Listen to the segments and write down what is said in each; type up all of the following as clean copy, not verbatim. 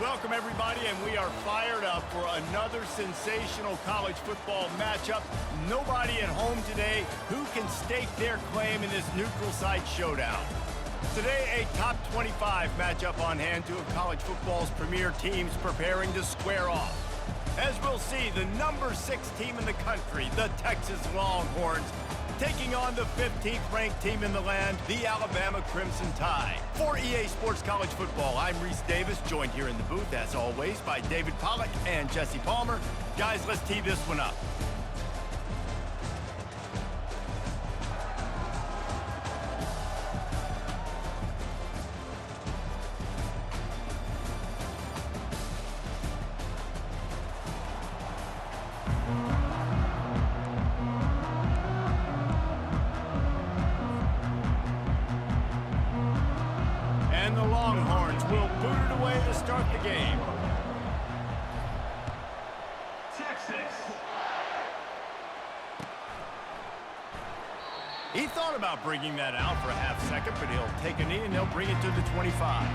Welcome, everybody, and we are fired up for another sensational college football matchup. Nobody at home today who can stake their claim in this neutral site showdown. Today, a top 25 matchup on hand, two of college football's premier teams preparing to square off. As we'll see, the number 6 team in the country, the Texas Longhorns, taking on the 15th ranked team in the land, the Alabama Crimson Tide. For EA Sports College Football, I'm Reese Davis, joined here in the booth, as always, by David Pollack and Jesse Palmer. Guys, let's tee this one up. And the Longhorns will boot it away to start the game. Texas. He thought about bringing that out for a half second, but he'll take a knee and they'll bring it to the 25.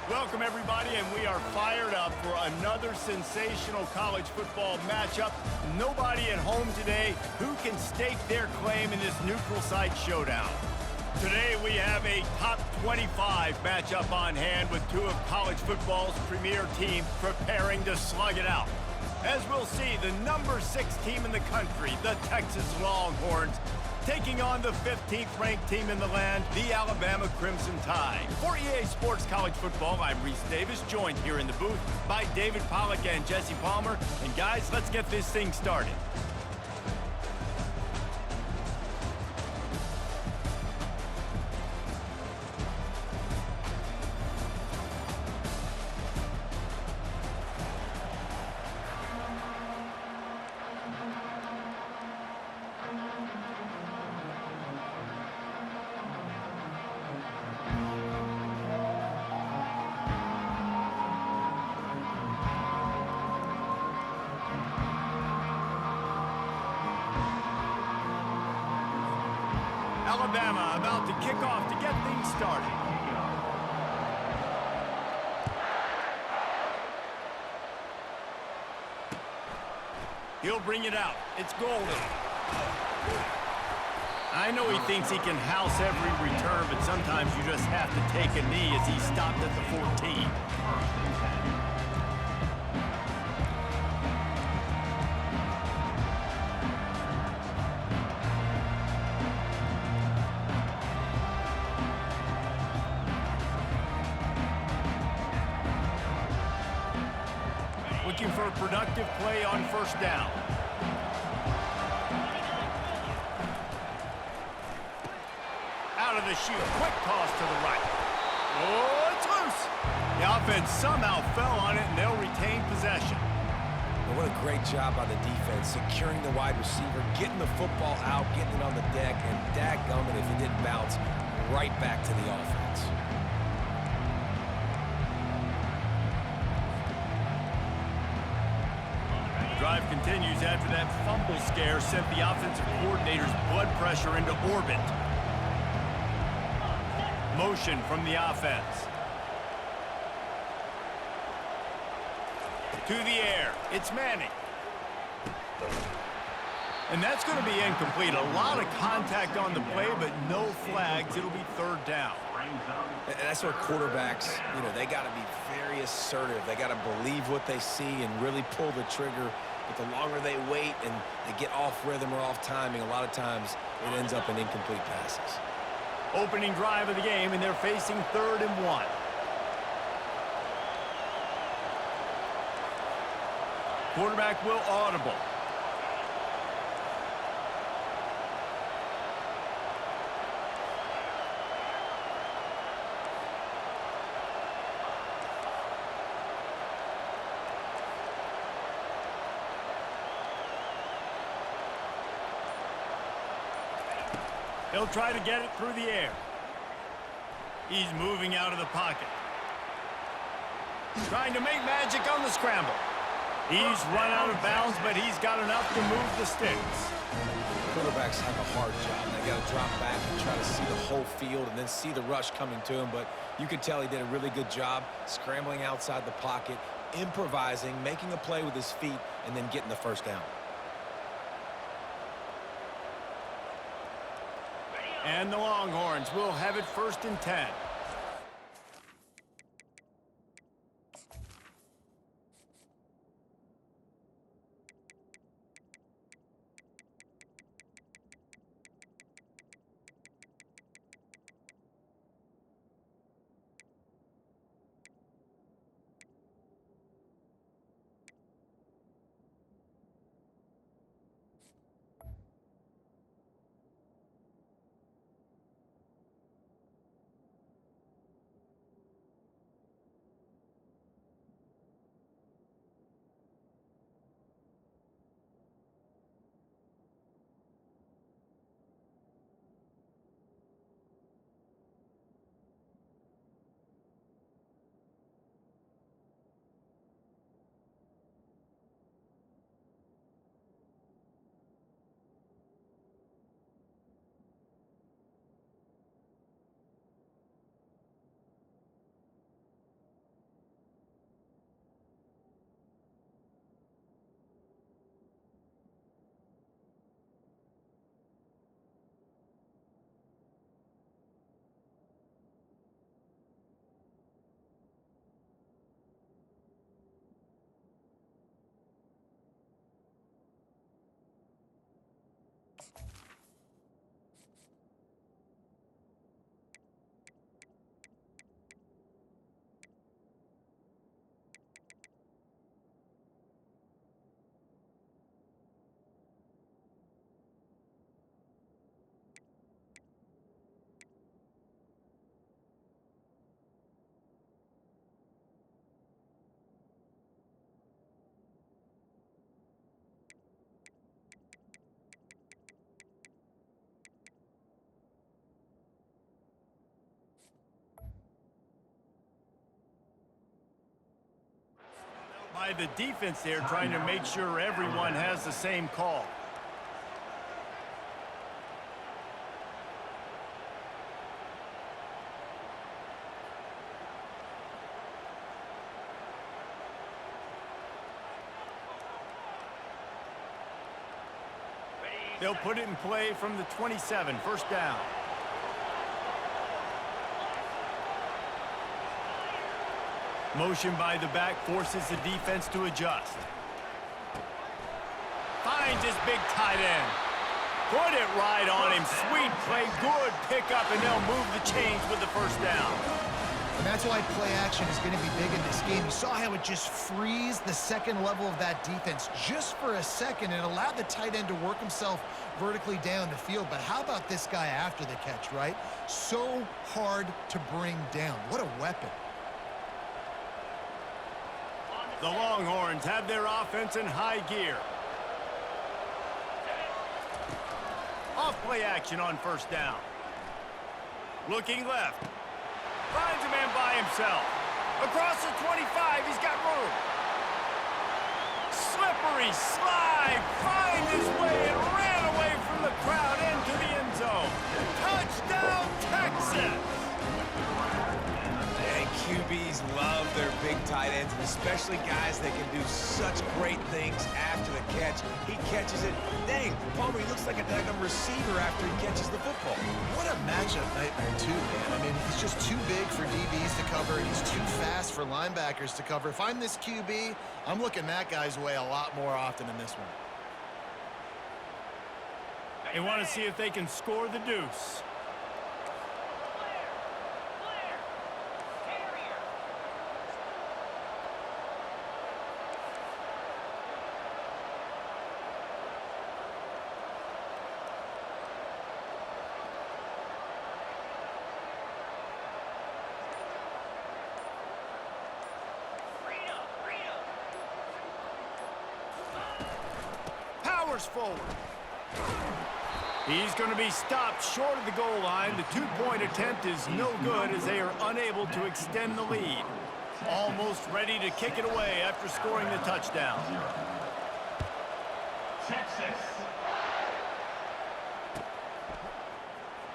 Welcome, everybody, and we are fired up for another sensational college football matchup. Nobody at home today who can stake their claim in this neutral site showdown. Today, we have a top 25 matchup on hand with two of college football's premier teams preparing to slug it out. As we'll see, the number 6 team in the country, the Texas Longhorns, taking on the 15th ranked team in the land, the Alabama Crimson Tide. For EA Sports College Football, I'm Reese Davis, joined here in the booth by David Pollack and Jesse Palmer. And guys, let's get this thing started. Alabama about to kick off to get things started. He'll bring it out. It's Golden. I know he thinks he can house every return, but sometimes you just have to take a knee as he stopped at the 14. Looking for a productive play on first down. Out of the chute, quick toss to the right. Oh, it's loose. The offense somehow fell on it, and they'll retain possession. Well, what a great job by the defense, securing the wide receiver, getting the football out, getting it on the deck, and dadgummit if it didn't bounce, right back to the offense. Drive continues after that fumble scare sent the offensive coordinator's blood pressure into orbit. Motion from the offense. To the air. It's Manning. And that's going to be incomplete. A lot of contact on the play, but no flags. It'll be third down. And that's where quarterbacks, they got to be very assertive. They got to believe what they see and really pull the trigger. But the longer they wait and they get off rhythm or off timing, a lot of times it ends up in incomplete passes. Opening drive of the game, and they're facing 3rd and 1. Quarterback will audible. He'll try to get it through the air. He's moving out of the pocket. Trying to make magic on the scramble. He's run out of bounds, but he's got enough to move the sticks. Quarterbacks have a hard job. They got to drop back and try to see the whole field and then see the rush coming to him. But you could tell he did a really good job scrambling outside the pocket, improvising, making a play with his feet, and then getting the first down. And the Longhorns will have it 1st and 10. By the defense there, trying to make sure everyone has the same call. They'll put it in play from the 27, first down. Motion by the back forces the defense to adjust. Finds his big tight end. Put it right on him. Sweet play, good pickup, and they'll move the chains with the first down. And that's why play action is going to be big in this game. You saw how it just frees the second level of that defense just for a second and allowed the tight end to work himself vertically down the field. But how about this guy after the catch, right? So hard to bring down. What a weapon. The Longhorns have their offense in high gear. Off play action on first down. Looking left. Finds a man by himself. Across the 25, he's got room. Slippery slide. Finds his way and ran away from the crowd into the end zone. Touchdown, Texas! And QBs love their big tight ends, and especially guys that can do such great things after the catch. He catches it. Dang, Palmer, he looks like a daggum receiver after he catches the football. What a matchup nightmare, too, man. I mean, he's just too big for DBs to cover, and he's too fast for linebackers to cover. If I'm this QB, I'm looking that guy's way a lot more often in this one. They want to see if they can score the deuce. Forward. He's going to be stopped short of the goal line. The two-point attempt is no good as they are unable to extend the lead. Almost ready to kick it away after scoring the touchdown. Texas.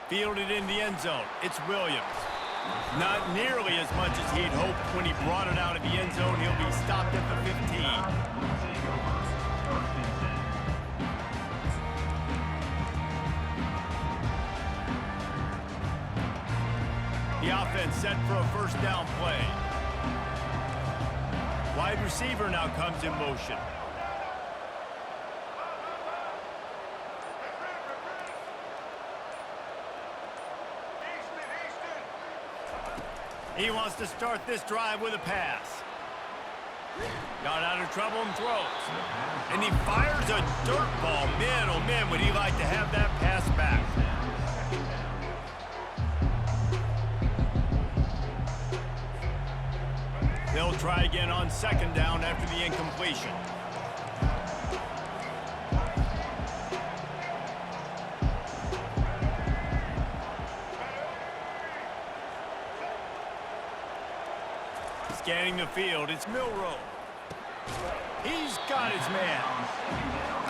Fielded in the end zone. It's Williams. Not nearly as much as he'd hoped when he brought it out of the end zone. He'll be stopped at the 15. The offense set for a first down play. Wide receiver now comes in motion. He wants to start this drive with a pass. Got out of trouble and throws. And he fires a dirt ball. Man, oh man, would he like to have that pass back. They'll try again on second down after the incompletion. Scanning the field, it's Milroe. He's got his man.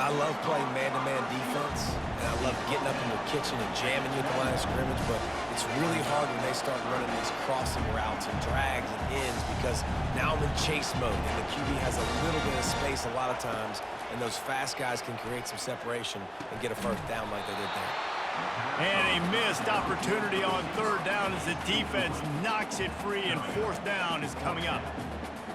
I love playing man-to-man defense, and I love getting up in the kitchen and jamming you at the line of scrimmage, but it's really hard when they start running these crossing routes and drags and ends because now I'm in chase mode, and the QB has a little bit of space a lot of times, and those fast guys can create some separation and get a first down like they did there. And a missed opportunity on third down as the defense knocks it free, and fourth down is coming up.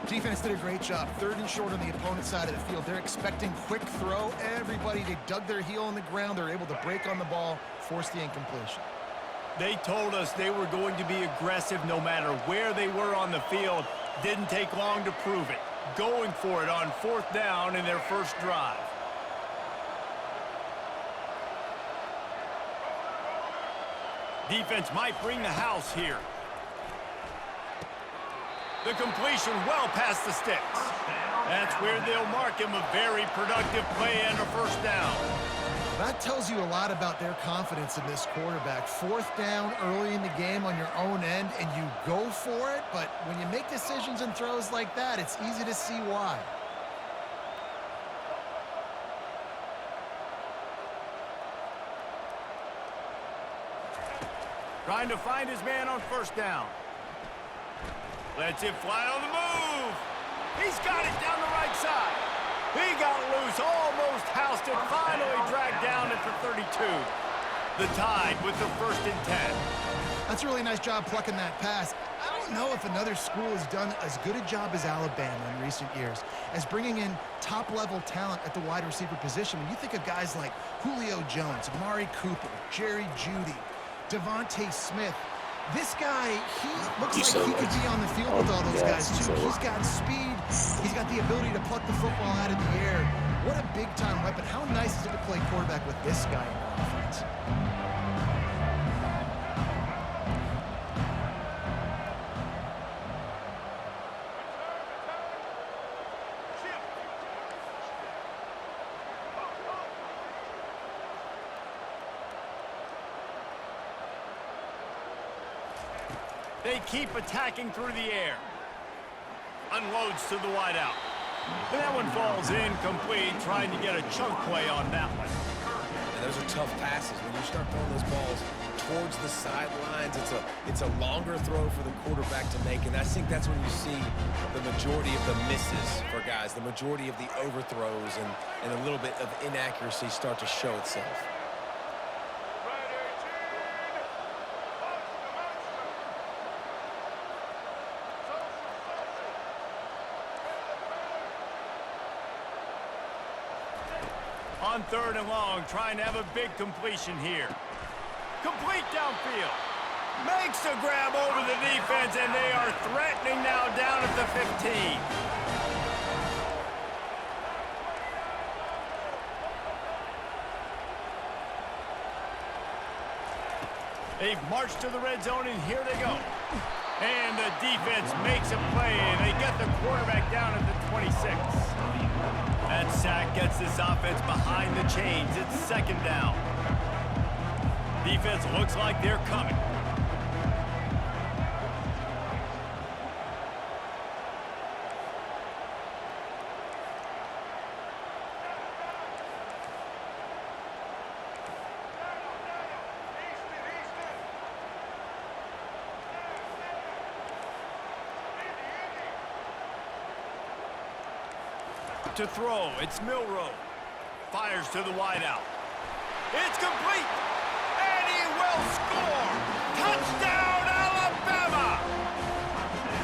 Defense did a great job. 3rd and short on the opponent's side of the field. They're expecting quick throw. Everybody, they dug their heel on the ground. They're able to break on the ball, force the incompletion. They told us they were going to be aggressive no matter where they were on the field. Didn't take long to prove it. Going for it on 4th down in their first drive. Defense might bring the house here. The completion well past the sticks. That's where they'll mark him a very productive play and a first down. That tells you a lot about their confidence in this quarterback. 4th down early in the game on your own end, and you go for it, but when you make decisions and throws like that, it's easy to see why. Trying to find his man on 1st down. Lets it fly on the move. He's got it down the right side. He got loose, almost housed it, finally dragged down at the 32. The Tide with the 1st and 10. That's a really nice job plucking that pass. I don't know if another school has done as good a job as Alabama in recent years as bringing in top-level talent at the wide receiver position. When you think of guys like Julio Jones, Amari Cooper, Jerry Jeudy, Devontae Smith, this guy, he looks like he could be on the field with all those guys, too. He's got speed. He's got the ability to pluck the football out of the air. What a big-time weapon. How nice is it to play quarterback with this guy in the offense? They keep attacking through the air. Unloads to the wideout. And that one falls incomplete, trying to get a chunk play on that one. And those are tough passes. When you start throwing those balls towards the sidelines, it's a longer throw for the quarterback to make. And I think that's when you see the majority of the misses for guys, the majority of the overthrows and a little bit of inaccuracy start to show itself. On 3rd and long, trying to have a big completion here. Complete downfield. Makes a grab over the defense, and they are threatening now down at the 15. They've marched to the red zone, and here they go. And the defense makes a play, and they get the quarterback down at the 26. That sack gets this offense behind the chains. It's 2nd down. Defense looks like they're coming. To throw, it's Milroe. Fires to the wideout. It's complete, and he will score. Touchdown, Alabama!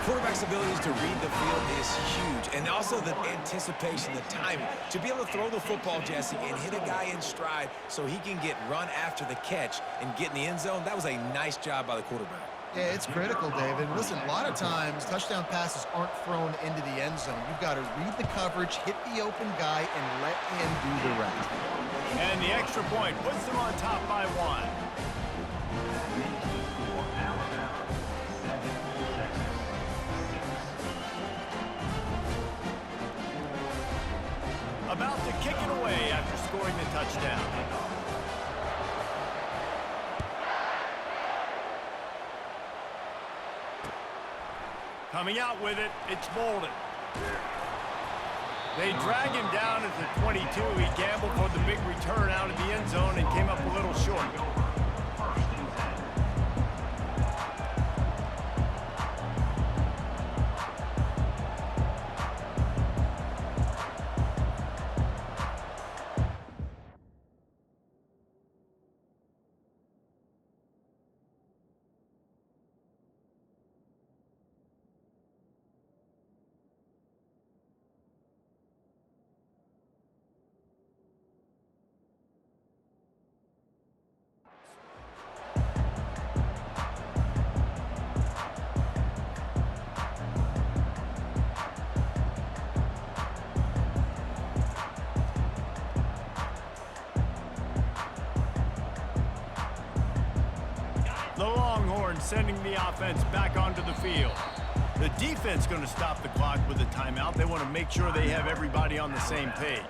Quarterback's abilities to read the field is huge, and also the anticipation, the timing. To be able to throw the football, Jesse, and hit a guy in stride so he can get run after the catch and get in the end zone, that was a nice job by the quarterback. Yeah, it's critical, David. Listen, a lot of times touchdown passes aren't thrown into the end zone. You've got to read the coverage, hit the open guy, and let him do the rest. And the extra point puts them on top by 1. About to kick it away after scoring the touchdown. Coming out with it, it's Bolden. They drag him down at the 22. He gambled for the big return out of the end zone and came up a little short. sending the offense back onto the field. The defense going to stop the clock with a timeout. They want to make sure they have everybody on the same page.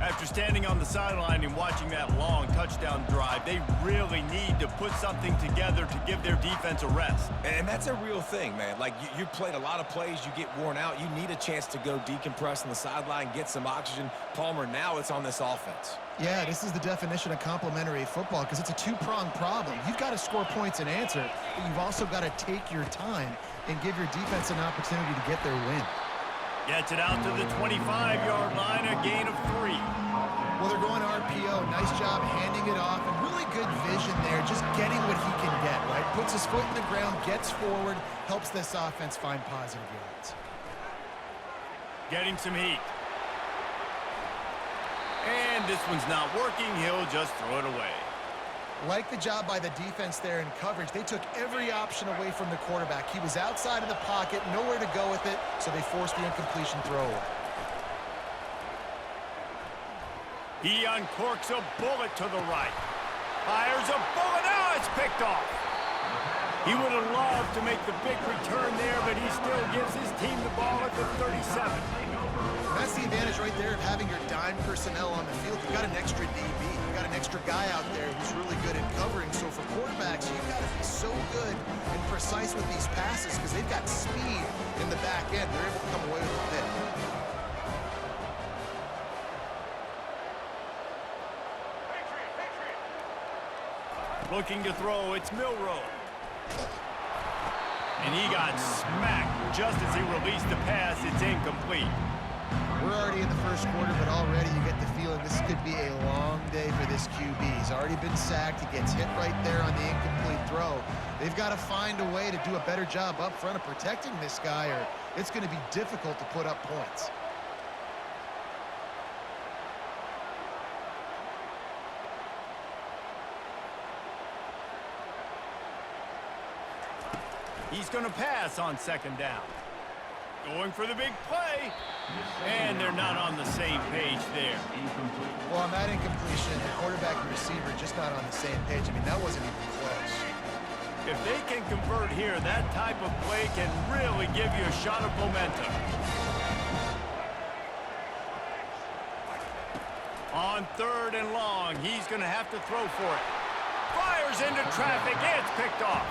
After standing on the sideline and watching that long touchdown drive, they really need to put something together to give their defense a rest. And that's a real thing, man. Like, you played a lot of plays, you get worn out, you need a chance to go decompress on the sideline, get some oxygen. Palmer, now it's on this offense. Yeah, this is the definition of complementary football because it's a two-pronged problem. You've got to score points and answer, but you've also got to take your time and give your defense an opportunity to get their win. Gets it out to the 25-yard line, a gain of 3. Well, they're going RPO. Nice job handing it off, and really good vision there, just getting what he can get, right? Puts his foot in the ground, gets forward, helps this offense find positive yards. Getting some heat. And this one's not working. He'll just throw it away. Like the job by the defense there in coverage. They took every option away from the quarterback. He was outside of the pocket, nowhere to go with it, so they forced the incompletion throw away. He uncorks a bullet to the right. Fires a bullet. Oh, it's picked off. He would have loved to make the big return there, but he still gives his team the ball at the 37. That's the advantage right there of having your dime personnel on the field. You've got an extra DB. You've got an extra guy out there who's really good at covering. So for quarterbacks, you've got to be so good and precise with these passes because they've got speed in the back end. They're able to come away with a pick. Looking to throw, it's Milroe. And he got smacked just as he released the pass. It's incomplete. We're already in the first quarter, but already you get the feeling this could be a long day for this QB. He's already been sacked. He gets hit right there on the incomplete throw. They've got to find a way to do a better job up front of protecting this guy, or it's going to be difficult to put up points. He's going to pass on second down. Going for the big play. And they're not on the same page there. Well, on that incompletion, the quarterback and receiver just not on the same page. I mean, that wasn't even close. If they can convert here, that type of play can really give you a shot of momentum. On third and long, he's going to have to throw for it. Fires into traffic. It's picked off.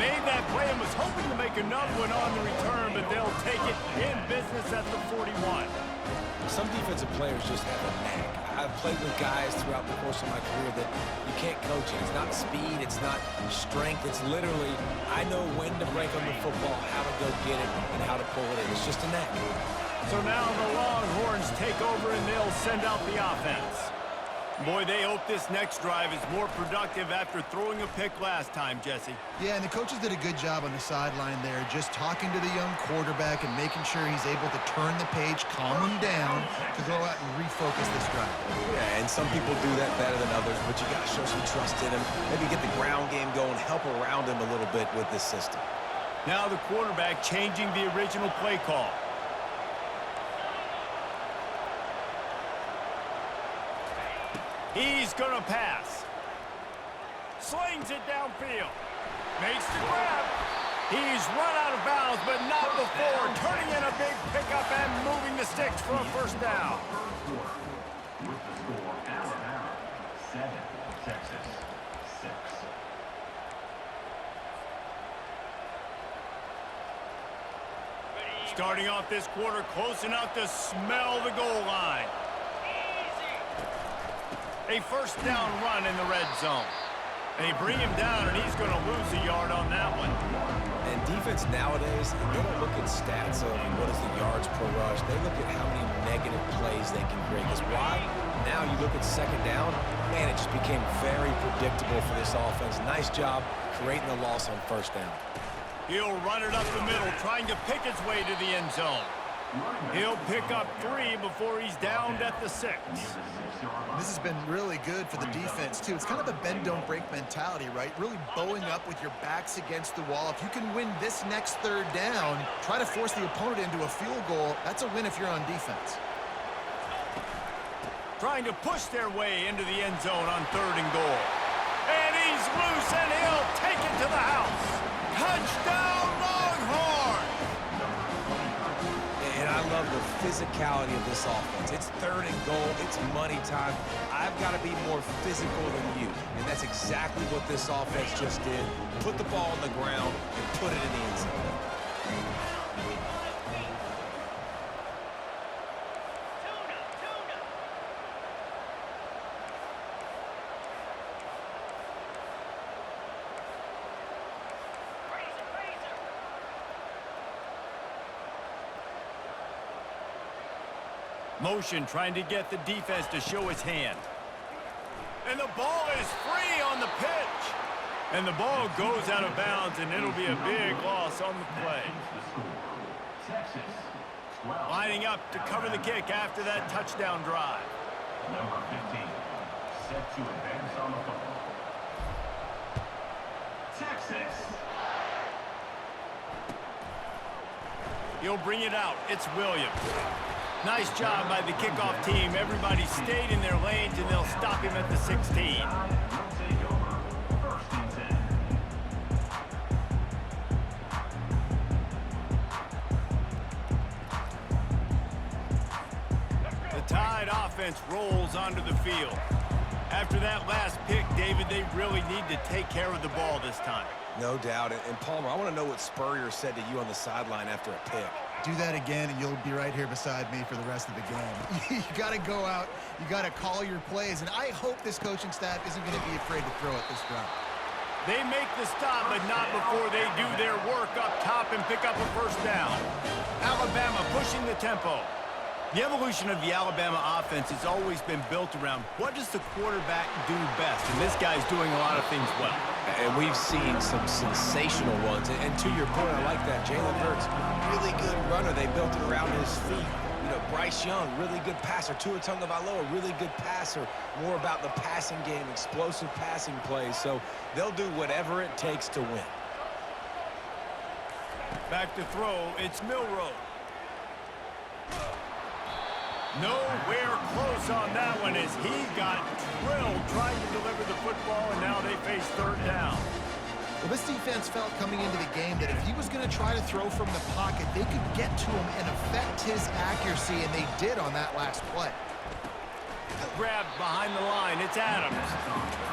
Made that play and was hoping to make another one on the return, but they'll take it in business at the 41. Some defensive players just have a knack. I've played with guys throughout the course of my career that you can't coach it. It's not speed. It's not strength. It's literally, I know when to break on the football, how to go get it, and how to pull it in. It's just a knack. So now the Longhorns take over and they'll send out the offense. Boy, they hope this next drive is more productive after throwing a pick last time, Jesse. Yeah, and the coaches did a good job on the sideline there, just talking to the young quarterback and making sure he's able to turn the page, calm him down, to go out and refocus this drive. Yeah, and some people do that better than others, but you got to show some trust in him. Maybe get the ground game going, help around him a little bit with this system. Now the quarterback changing the original play call. He's going to pass. Slings it downfield. Makes the grab. He's run out of bounds, but not before. Turning in a big pickup and moving the sticks for a first down. With the score Alabama 7, Texas 6. Starting off this quarter close enough to smell the goal line. A first down run in the red zone. They bring him down, and he's going to lose a yard on that one. And defense nowadays, they don't look at stats of what is the yards per rush. They look at how many negative plays they can create. Because why? Now you look at second down, man, it just became very predictable for this offense. Nice job creating the loss on first down. He'll run it up the middle, trying to pick his way to the end zone. He'll pick up 3 before he's downed at the 6. This has been really good for the defense, too. It's kind of a bend-don't-break mentality, right? Really bowing up with your backs against the wall. If you can win this next third down, try to force the opponent into a field goal. That's a win if you're on defense. Trying to push their way into the end zone on 3rd and goal. And he's loose, and he'll take it to the house. Touchdown, Longhorns! And I love the physicality of this offense. It's 3rd and goal. It's money time. I've got to be more physical than you. And that's exactly what this offense just did. Put the ball on the ground and put it in the end zone. Motion trying to get the defense to show his hand. And the ball is free on the pitch. And the ball goes out of bounds, and it'll be a big loss on the play. Texas, 12. Lining up to cover the kick after that touchdown drive. Number 15, set to advance on the football. Texas. He'll bring it out. It's Williams. Nice job by the kickoff team. Everybody stayed in their lanes, and they'll stop him at the 16. Will take over. 1st and 10. The Tide offense rolls onto the field. After that last pick, David, they really need to take care of the ball this time. No doubt. And Palmer, I want to know what Spurrier said to you on the sideline after a pick. Do that again, and you'll be right here beside me for the rest of the game. You got to go out. You got to call your plays, and I hope this coaching staff isn't going to be afraid to throw it this drive. They make the stop, but not before they do their work up top and pick up a 1st down. Alabama pushing the tempo. The evolution of the Alabama offense has always been built around what does the quarterback do best, and this guy's doing a lot of things well. And we've seen some sensational ones. And to your point, I like that. Jalen Hurts, really good runner. They built it around his feet. You know, Bryce Young, really good passer. Tua Tagovailoa, really good passer. More about the passing game, explosive passing plays. So they'll do whatever it takes to win. Back to throw, it's Milroe. Nowhere close on that one as he got drilled trying to deliver the football, and now they face 3rd down. Well, this defense felt coming into the game that if he was going to try to throw from the pocket, they could get to him and affect his accuracy, and they did on that last play. Grabbed behind the line, it's Adams.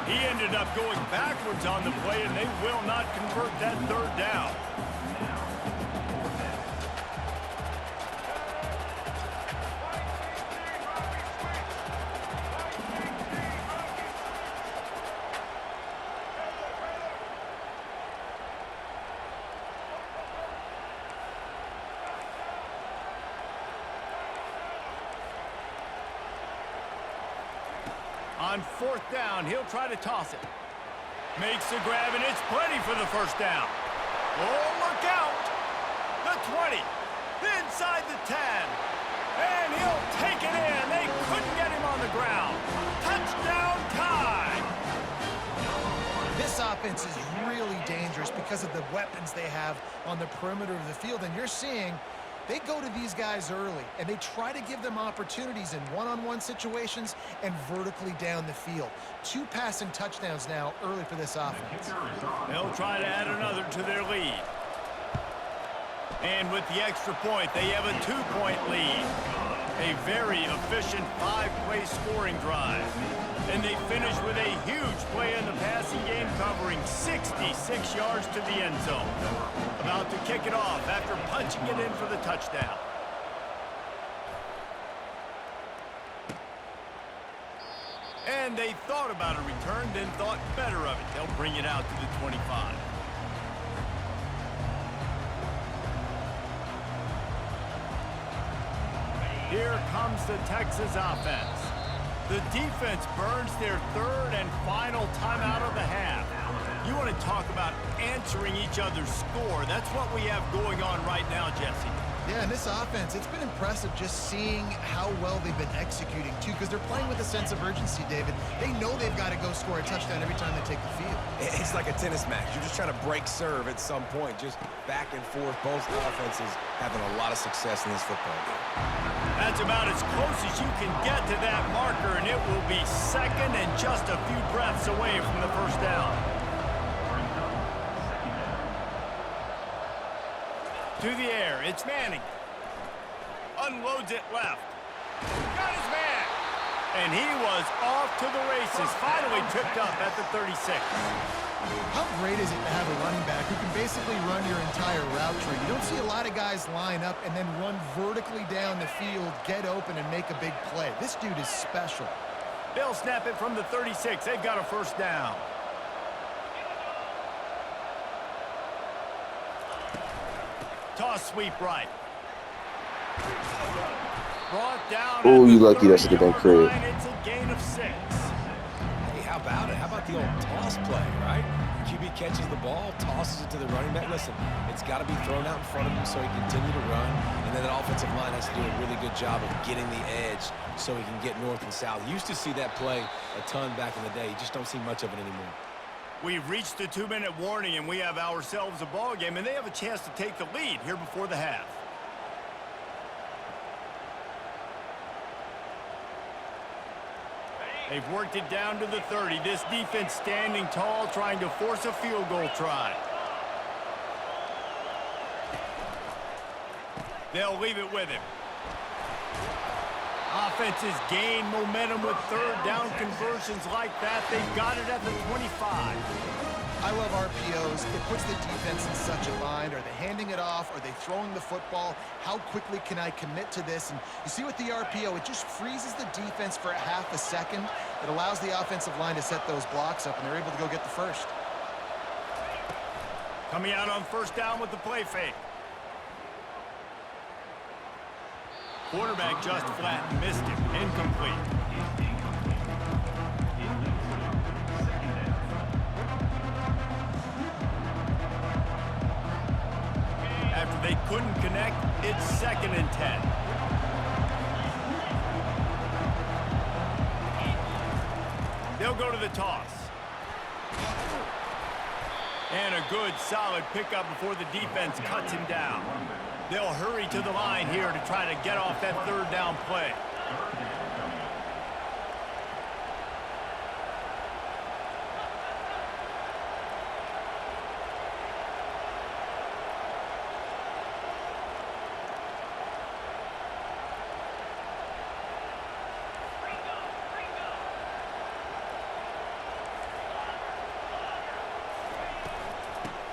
He ended up going backwards on the play, and they will not convert that 3rd down. On 4th down, he'll try to toss it. Makes the grab, and it's plenty for the 1st down. Oh, look out! The 20, inside the 10, and he'll take it in. They couldn't get him on the ground. Touchdown Tide! This offense is really dangerous because of the weapons they have on the perimeter of the field, and you're seeing they go to these guys early, and they try to give them opportunities in one-on-one situations and vertically down the field. 2 passing touchdowns now early for this offense. They'll try to add another to their lead. And with the extra point, they have a 2-point lead. A very efficient 5-play scoring drive. And they finish with a huge play in the passing game, covering 66 yards to the end zone. About to kick it off after punching it in for the touchdown. And they thought about a return, then thought better of it. They'll bring it out to the 25. Here comes the Texas offense. The defense burns their 3rd and final timeout of the half. You want to talk about answering each other's score. That's what we have going on right now, Jesse. Yeah, and this offense, it's been impressive just seeing how well they've been executing, too, because they're playing with a sense of urgency, David. They know they've got to go score a touchdown every time they take the field. It's like a tennis match. You're just trying to break serve at some point, just back and forth. Both offenses having a lot of success in this football game. That's about as close as you can get to that marker, and it will be 2nd and just a few breaths away from the 1st down. To the air, it's Manning. Unloads it left. Got his man. And he was off to the races. Finally tripped up at the 36. How great is it to have a running back who can basically run your entire route tree? You don't see a lot of guys line up and then run vertically down the field, get open, and make a big play. This dude is special. They'll snap it from the 36. They've got a first down. Toss sweep right. Brought down. Oh, you lucky that's a good crib. It's a gain of 6. Hey, how about it? How about the old toss play, right? QB catches the ball, tosses it to the running back. Listen, it's got to be thrown out in front of him so he can continue to run. And then that offensive line has to do a really good job of getting the edge so he can get north and south. You used to see that play a ton back in the day. You just don't see much of it anymore. We've reached the 2-minute warning, and we have ourselves a ball game, and they have a chance to take the lead here before the half. They've worked it down to the 30. This defense standing tall, trying to force a field goal try. They'll leave it with him. Offenses gain momentum with third down conversions like that. They've got it at the 25. I love RPOs. It puts the defense in such a bind. Are they handing it off? Are they throwing the football? How quickly can I commit to this? And you see with the RPO, it just freezes the defense for a half a second. It allows the offensive line to set those blocks up, and they're able to go get the first. Coming out on first down with the play fake. Quarterback just flat, missed him, incomplete. After they couldn't connect, it's 2nd and 10. They'll go to the toss. And a good, solid pickup before the defense cuts him down. They'll hurry to the line here to try to get off that third down play.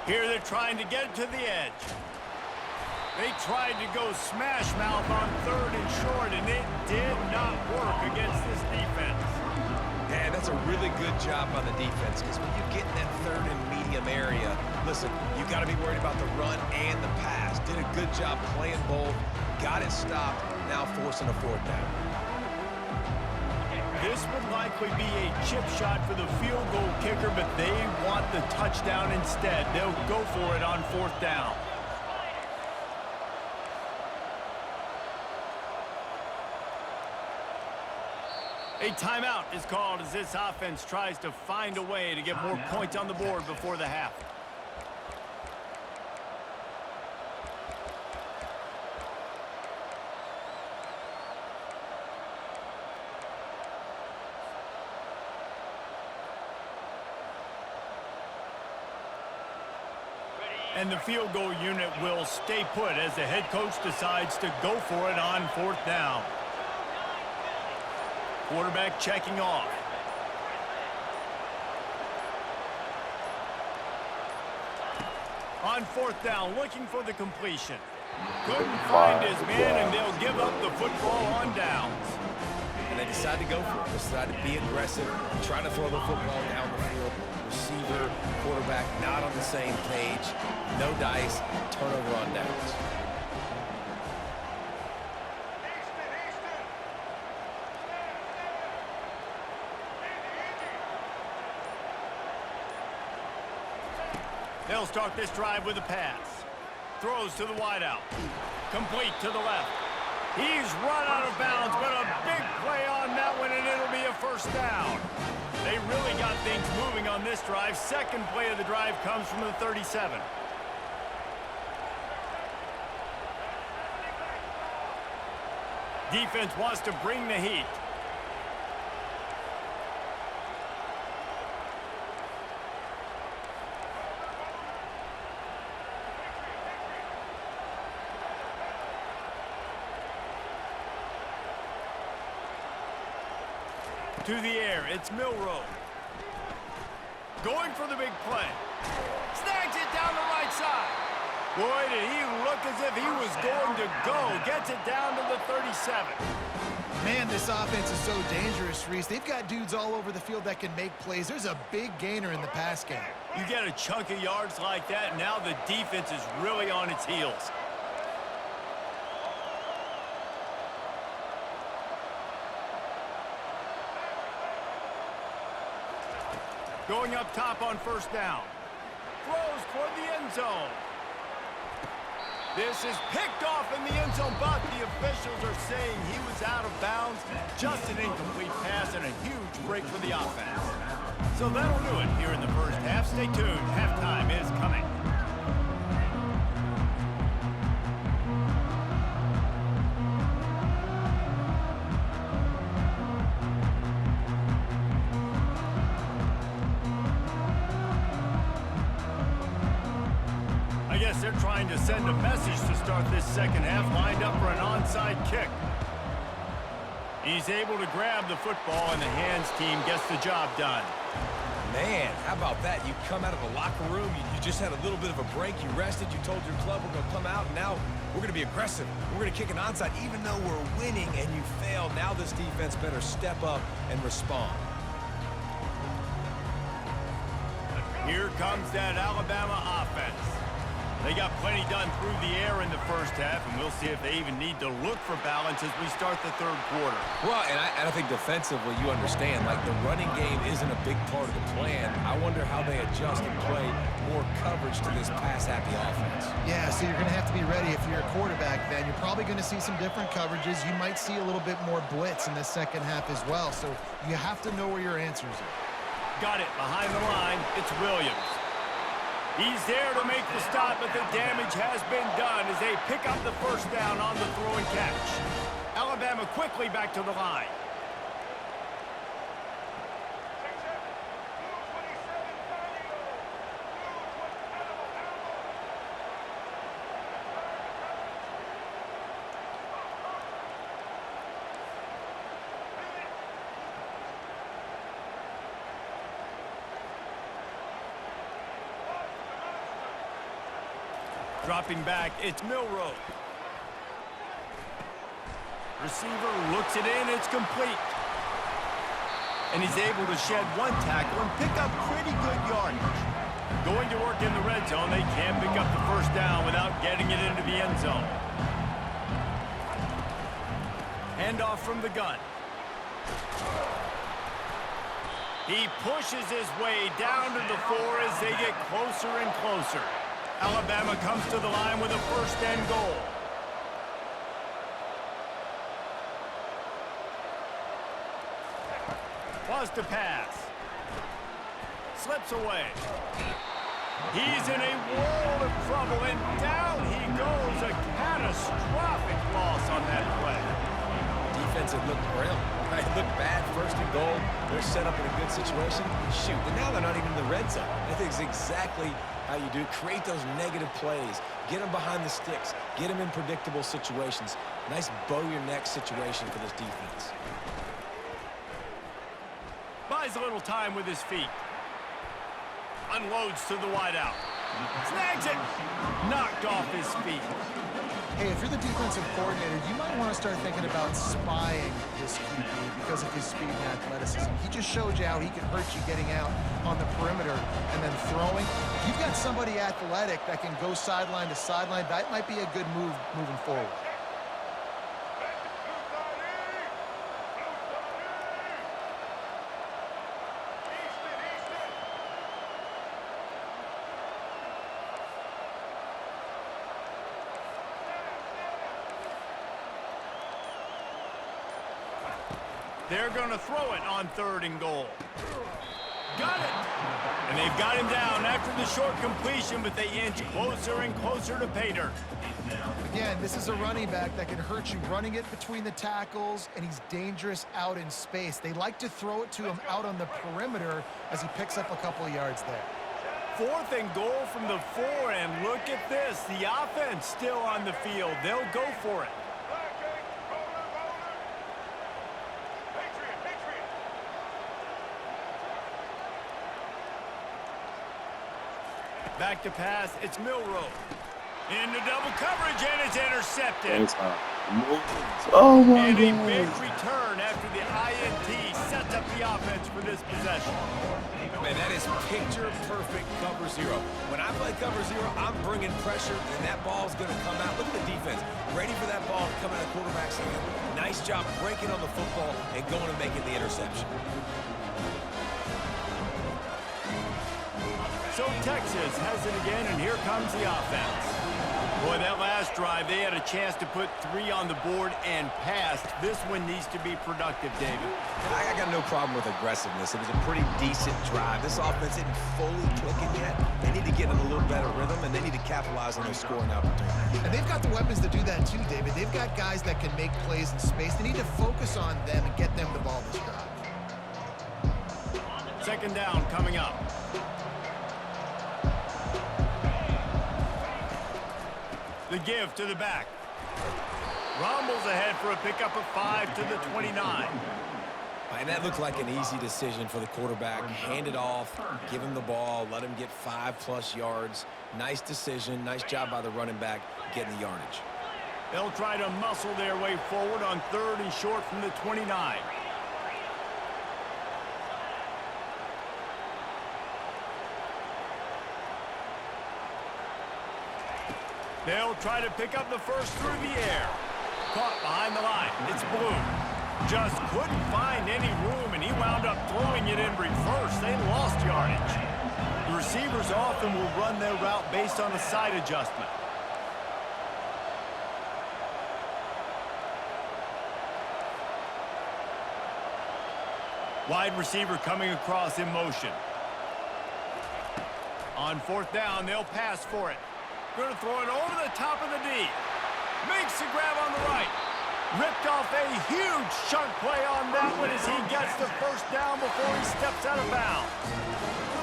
Here they're trying to get it to the edge. They tried to go smash mouth on 3rd and short, and it did not work against this defense. And that's a really good job by the defense, because when you get in that 3rd and medium area, listen, you got to be worried about the run and the pass. Did a good job playing both, got it stopped, now forcing a 4th down. This would likely be a chip shot for the field goal kicker, but they want the touchdown instead. They'll go for it on 4th down. A timeout is called as this offense tries to find a way to get more points on the board before the half. And the field goal unit will stay put as the head coach decides to go for it on 4th down. Quarterback checking off. On 4th down, looking for the completion. Couldn't find his man, and they'll give up the football on downs. And they decide to go for it. They decide to be aggressive, trying to throw the football down the field. Receiver, quarterback, not on the same page. No dice, turnover on downs. They'll start this drive with a pass. Throws to the wideout. Complete to the left. He's run out of bounds, but a big play on that one, and it'll be a first down. They really got things moving on this drive. 2nd play of the drive comes from the 37. Defense wants to bring the heat. To the air, it's Milroe. Going for the big play. Snags it down the right side. Boy, did he look as if he was going to go. Gets it down to the 37. Man, this offense is so dangerous, Reese. They've got dudes all over the field that can make plays. There's a big gainer in the pass game. You get a chunk of yards like that, and now the defense is really on its heels. Going up top on first down. Throws toward the end zone. This is picked off in the end zone, but the officials are saying he was out of bounds. Just an incomplete pass and a huge break for the offense. So that'll do it here in the first half. Stay tuned. Halftime is coming. I guess they're trying to send a message to start this second half, lined up for an onside kick. He's able to grab the football, and the hands team gets the job done. Man, how about that? You come out of the locker room, you just had a little bit of a break, you rested, you told your club we're going to come out, and now we're going to be aggressive. We're going to kick an onside, even though we're winning and you failed. Now this defense better step up and respond. Here comes that Alabama offense. They got plenty done through the air in the first half, and we'll see if they even need to look for balance as we start the third quarter. Well, and I think defensively, you understand, like the running game isn't a big part of the plan. I wonder how they adjust and play more coverage to this pass-happy offense. Yeah, so you're going to have to be ready if you're a quarterback then. You're probably going to see some different coverages. You might see a little bit more blitz in the second half as well, so you have to know where your answers are. Got it behind the line. It's Williams. He's there to make the stop, but the damage has been done as they pick up the first down on the throw and catch. Alabama quickly back to the line. Dropping back, it's Milroe. Receiver looks it in, it's complete. And he's able to shed one tackle and pick up pretty good yardage. Going to work in the red zone, they can pick up the first down without getting it into the end zone. Handoff from the gun. He pushes his way down to the 4 as they get closer and closer. Alabama comes to the line with a first and goal. Was to pass. Slips away. He's in a world of trouble, and down he goes. A catastrophic loss on that play. Defense had looked grim. Right? Looked bad, first and goal. They're set up in a good situation. Shoot, and now they're not even in the red zone. I think it's exactly how you do. Create those negative plays. Get them behind the sticks. Get them in predictable situations. Nice bow-your-neck situation for this defense. Buys a little time with his feet. Unloads to the wideout. Snags it. Knocked off his feet. Hey, if you're the defensive coordinator, you might want to start thinking about spying this QB because of his speed and athleticism. He just showed you how he can hurt you getting out on the perimeter and then throwing. If you've got somebody athletic that can go sideline to sideline, that might be a good move moving forward. They're going to throw it on third and goal. Got it. And they've got him down after the short completion, but they inch closer and closer to pay dirt. Again, this is a running back that can hurt you running it between the tackles, and he's dangerous out in space. They like to throw it to him out on the perimeter as he picks up a couple of yards there. Fourth and goal from the 4, and look at this. The offense still on the field. They'll go for it. Back to pass, it's Milroe. Into double coverage, and it's intercepted. Oh my And a big God. return after the INT sets up the offense for this possession. Man, that is picture-perfect cover zero. When I play cover zero, I'm bringing pressure, and that ball's going to come out. Look at the defense. Ready for that ball to come out of the quarterback's hand. Nice job breaking on the football and going and making the interception. So Texas has it again, and here comes the offense. Boy, that last drive, they had a chance to put 3 on the board and passed. This one needs to be productive, David. I got no problem with aggressiveness. It was a pretty decent drive. This offense isn't fully clicking yet. They need to get in a little better rhythm, and they need to capitalize on those scoring opportunities. And they've got the weapons to do that too, David. They've got guys that can make plays in space. They need to focus on them and get them the ball this drive. Second down coming up. The give to the back. Rumbles ahead for a pickup of 5 to the 29. And that looked like an easy decision for the quarterback. Hand it off, give him the ball, let him get 5+ yards. Nice decision. Nice job by the running back getting the yardage. They'll try to muscle their way forward on 3rd and short from the 29. They'll try to pick up the first through the air. Caught behind the line. It's Bloom. Just couldn't find any room, and he wound up throwing it in reverse. They lost yardage. The receivers often will run their route based on a side adjustment. Wide receiver coming across in motion. On 4th down, they'll pass for it. Going to throw it over the top of the D. Makes the grab on the right. Ripped off a huge chunk play on that one as he gets the first down before he steps out of bounds.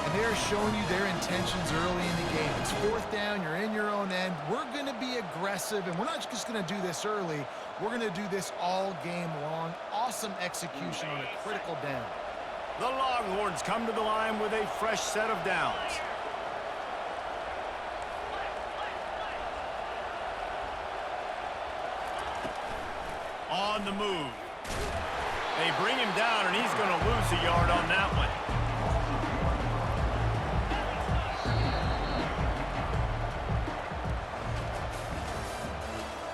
And they're showing you their intentions early in the game. It's 4th down. You're in your own end. We're going to be aggressive, and we're not just going to do this early. We're going to do this all game long. Awesome execution on a critical down. The Longhorns come to the line with a fresh set of downs. On the move. They bring him down, and he's going to lose a yard on that one.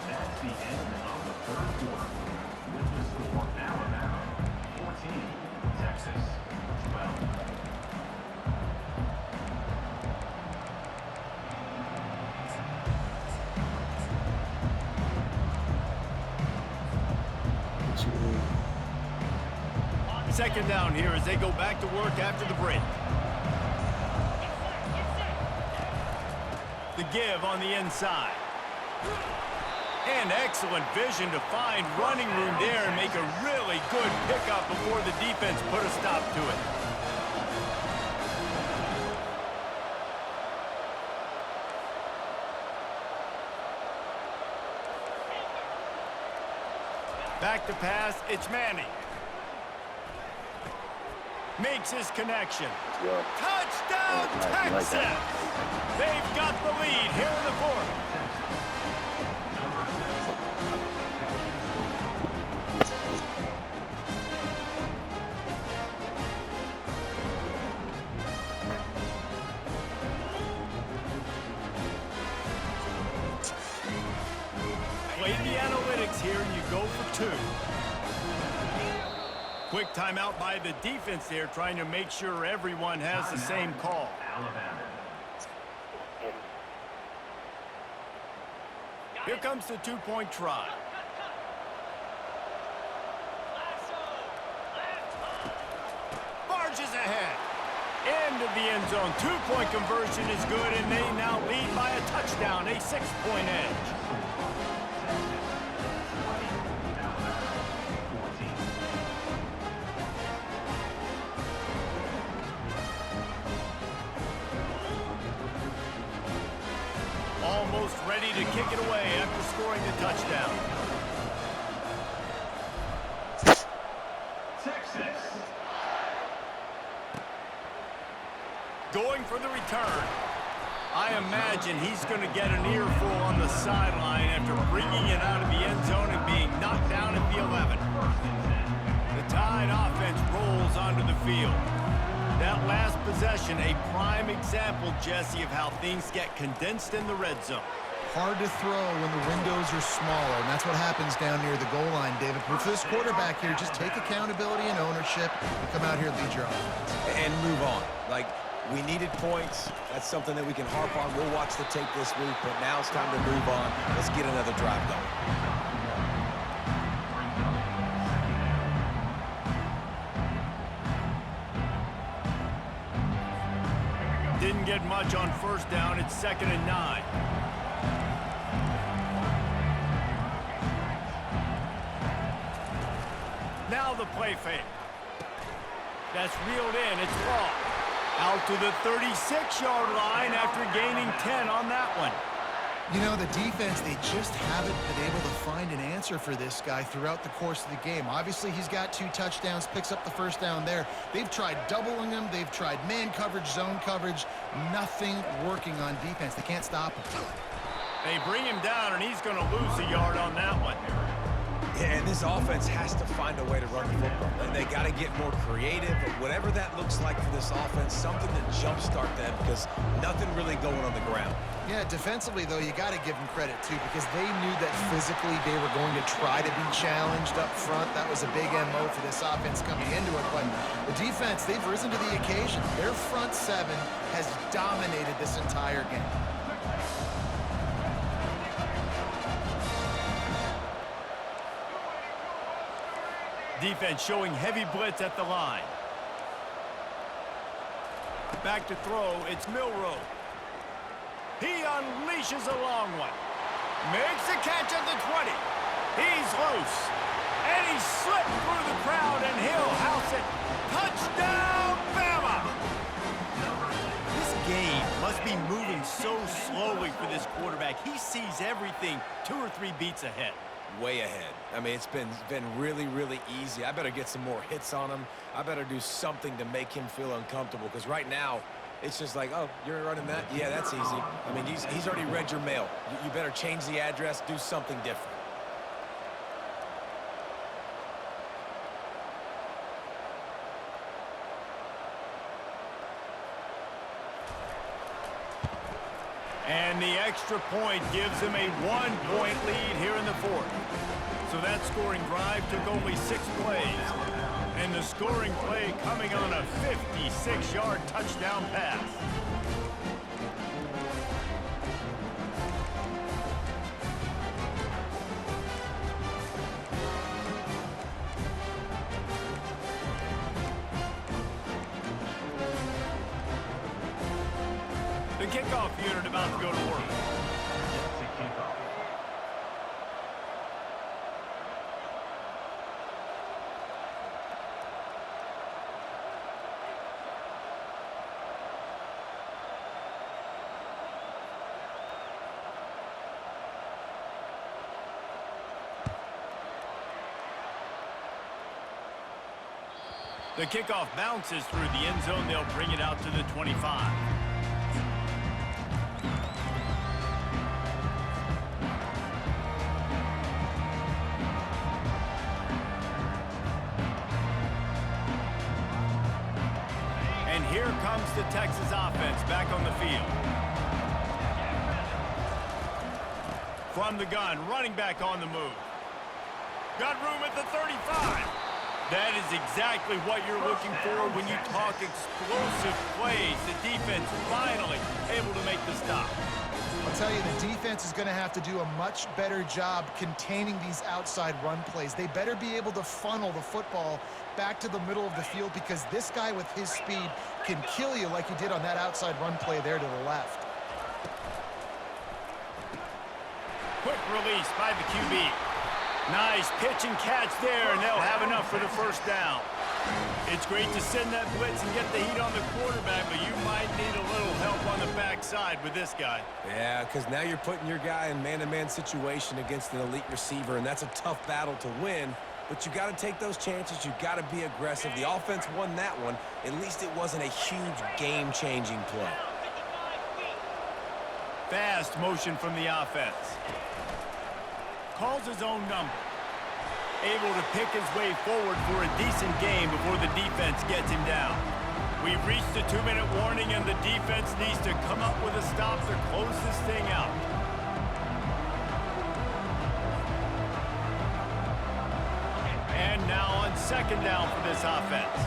That's the end of the 3rd quarter. With the score, Alabama 14, Texas 12. Second down here as they go back to work after the break. The give on the inside. And excellent vision to find running room there and make a really good pickup before the defense put a stop to it. Back to pass, it's Manning. Makes his connection. Yeah. Touchdown, I like Texas! that. They've got the lead here in the 4th. Play the analytics here, and you go for 2. Quick timeout by the defense there, trying to make sure everyone has the same call. Alabama. Here comes the 2-point try. Barges ahead. End of the end zone. 2-point conversion is good, and they now lead by a touchdown, a 6-point edge. Almost ready to kick it away after scoring the touchdown. Texas. Going for the return. I imagine he's going to get an earful on the sideline after bringing it out of the end zone and being knocked down at the 11. The Tide offense rolls onto the field. That last possession, a prime example, Jesse, of how things get condensed in the red zone. Hard to throw when the windows are smaller, and that's what happens down near the goal line, David. But for this quarterback here, just take accountability and ownership and come out here and lead your offense. And move on. Like, we needed points. That's something that we can harp on. We'll watch the tape this week, but now it's time to move on. Let's get another drive going. Didn't get much on first down. It's 2nd and 9. Now the play fake. That's reeled in. It's Law. Out to the 36-yard line after gaining 10 on that one. You know, the defense, they just haven't been able to find an answer for this guy throughout the course of the game. Obviously, he's got 2 touchdowns, picks up the first down there. They've tried doubling him. They've tried man coverage, zone coverage. Nothing working on defense. They can't stop him. They bring him down, and he's going to lose a yard on that one. Yeah, and this offense has to find a way to run the football. And they got to get more creative, but whatever that looks like for this offense, something to jumpstart them because nothing really going on the ground. Yeah, defensively, though, you got to give them credit, too, because they knew that physically they were going to try to be challenged up front. That was a big MO for this offense coming into it. But the defense, they've risen to the occasion. Their front 7 has dominated this entire game. Defense showing heavy blitz at the line. Back to throw, it's Milroe. He unleashes a long one. Makes a catch at the 20. He's loose. And he slipped through the crowd, and he'll house it. Touchdown, Bama! This game must be moving so slowly for this quarterback. He sees everything 2 or 3 beats ahead. Way ahead. I mean, it's been really, really easy. I better get some more hits on him. I better do something to make him feel uncomfortable because right now, it's just like, oh, you're running that? Yeah, that's easy. I mean, he's already read your mail. You better change the address, do something different. And the extra point gives him a 1-point lead here in the 4th. So that scoring drive took only 6 plays. And the scoring play coming on a 56-yard touchdown pass. The kickoff unit about to go to work. It's a kickoff. The kickoff bounces through the end zone. They'll bring it out to the 25. And here comes the Texas offense back on the field. From the gun, running back on the move. Got room at the 35. That is exactly what you're looking for when you talk explosive plays. The defense finally able to make the stop. I'll tell you, the defense is going to have to do a much better job containing these outside run plays. They better be able to funnel the football back to the middle of the field because this guy with his speed can kill you like he did on that outside run play there to the left. Quick release by the QB. Nice pitch and catch there, and they'll have enough for the first down. It's great to send that blitz and get the heat on the quarterback, but you might need a little help on the backside with this guy. Yeah, because now you're putting your guy in man-to-man situation against an elite receiver, and that's a tough battle to win. But you got to take those chances. You got to be aggressive. The offense won that one. At least it wasn't a huge game-changing play. fast motion from the offense. Calls his own number. Able to pick his way forward for a decent game before the defense gets him down. We've reached the 2-minute warning, and the defense needs to come up with a stop to close this thing out. And now on second down for this offense.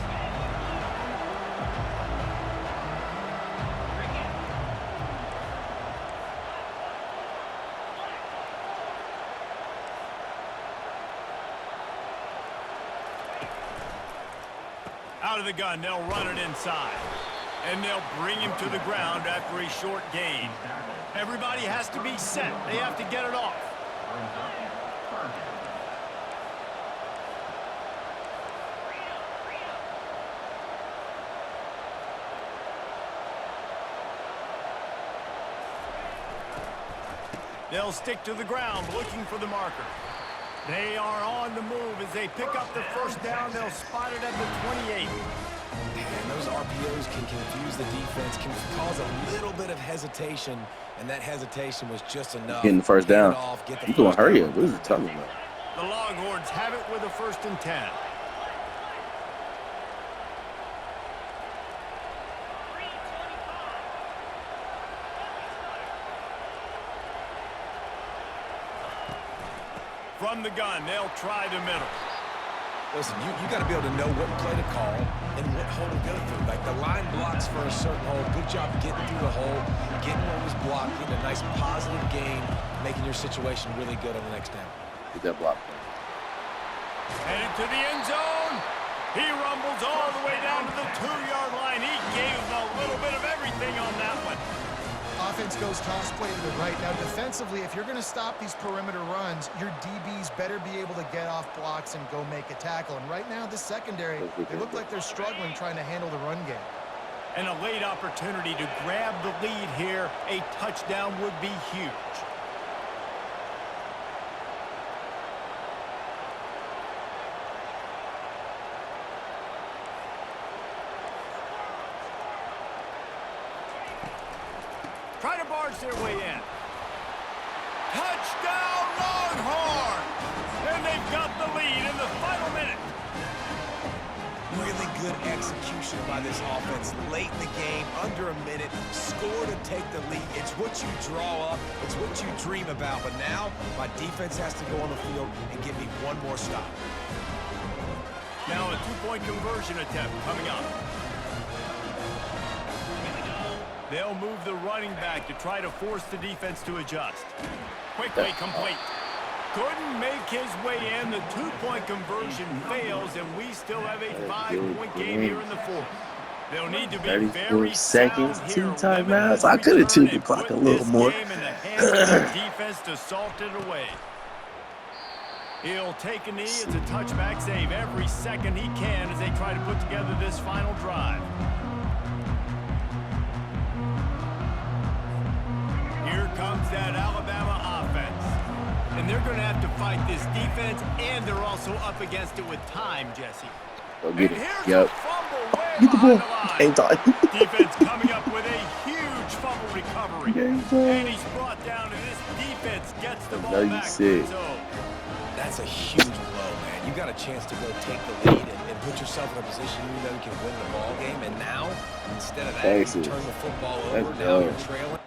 Out of the gun, they'll run it inside. And they'll bring him to the ground after a short gain. Everybody has to be set. They have to get it off. They'll stick to the ground looking for the marker. They are on the move as they pick up the first down. They'll spot it at the 28. And those RPOs can confuse the defense, can cause a little bit of hesitation, and that hesitation was just enough. Getting the first down. Get You going to hurry up. What are you talking about? The Longhorns have it with a 1st and 10. From the gun, they'll try the middle. Listen, you got to be able to know what play to call and what hole to go through. Like the line blocks for a certain hole. Good job getting through the hole, getting what was blocked, getting a nice positive gain, making your situation really good on the next down. Get that block. Headed to the end zone. He rumbles all the way down to the 2-yard line. He gave him a little bit of everything on that one. Offense goes toss play to the right. Now, defensively, if you're going to stop these perimeter runs, your DBs better be able to get off blocks and go make a tackle. And right now, the secondary, they look like they're struggling trying to handle the run game. And a late opportunity to grab the lead here. A touchdown would be huge. Try to barge their way in. Touchdown, Longhorns! And they've got the lead in the final minute. Really good execution by this offense. Late in the game, under a minute, score to take the lead. It's what you draw up. It's what you dream about. But now, my defense has to go on the field and give me one more stop. Now a 2-point conversion attempt coming up. They'll move the running back to try to force the defense to adjust. Quickly complete. Couldn't make his way in. The 2-point conversion fails, and we still have a 5-point game here in the 4th. They'll need to be 34 very seconds, sound 2 here. timeouts. I could have took the clock a little more. Game in the hands of the defense to salt it away. He'll take a knee. It's a touchback save every second he can as they try to put together this final drive. Here comes that Alabama offense. And they're going to have to fight this defense, and they're also up against it with time, Jesse. Go get it. And here's Yep. a fumble way Get the ball. behind Game time. Defense coming up with a huge fumble recovery. Game time. And he's brought down, and this defense gets the know ball you back. sick. So That's a huge blow, man. You got a chance to go take the lead and put yourself in a position you know you can win the ball game. And now, instead of that, Thanks, you turn the football over. let's Now go. you're trailing.